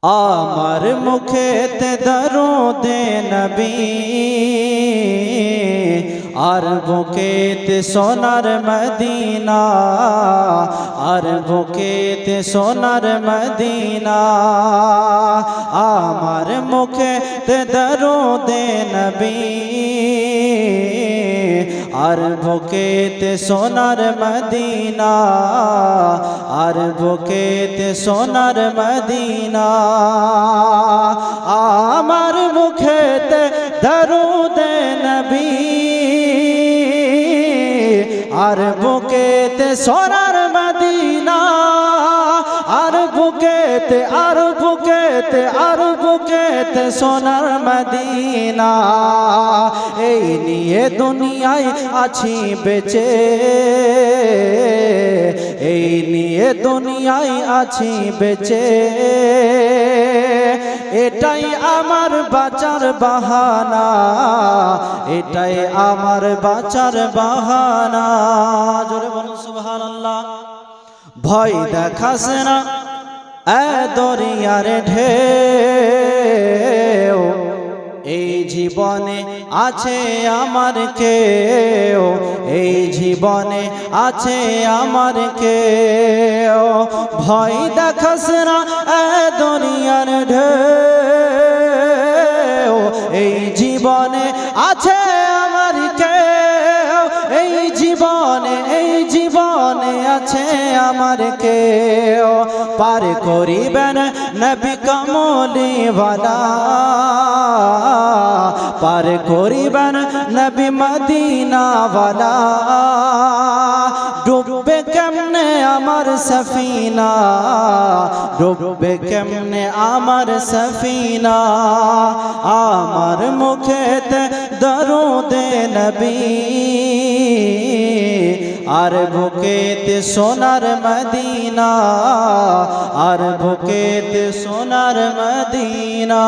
আমার মুখেতে দরুদে নবী আর বুকেতে সোনার মদিনা, আর বুকেতে সোনার মদিনা। আমার মুখেতে দরুদে নবী আর বুকেতে সোনার মদিনা, আর বুকেতে সোনার মদিনা। আমার মুখেতে দরুদে নবী আর বুকেতে সোনার মদিনা, আর বুকেতে আর বুকেতে আর বুকেতে সোনার মদিনা। এই নিয়ে দুনিয়ায় আছি বেঁচে, এই নিয়ে দুনিয়ায় আছি বেঁচে। এটাই আমার বাঁচার বাহানা, এটাই আমার বাঁচার বাহানা। জোরে বলুন সুবহানাল্লাহ। ভয় দেখাস না এ দরিয়ার ঢেউ, এই জীবনে আছে আমার কেউ, এই জীবনে আছে আমার কেউ। ভয় দেখাস না এ দরিয়ার ঢেউ, এই জীবনে আছে আমার কেউ, এই জীবনে এই জীবনে আছে আমার কেউ। পার করিবেন নবী কামলিওয়ালা, পার করিবেন নবী মদিনাওয়ালা। ডুববে কেমনে আমার সফিনা, ডুববে কেমনে আমার সফিনা। আমার মুখেতে দরুদে নবী আর বুকেতে সোনার মদিনা, আর বুকেতে সোনার মদিনা।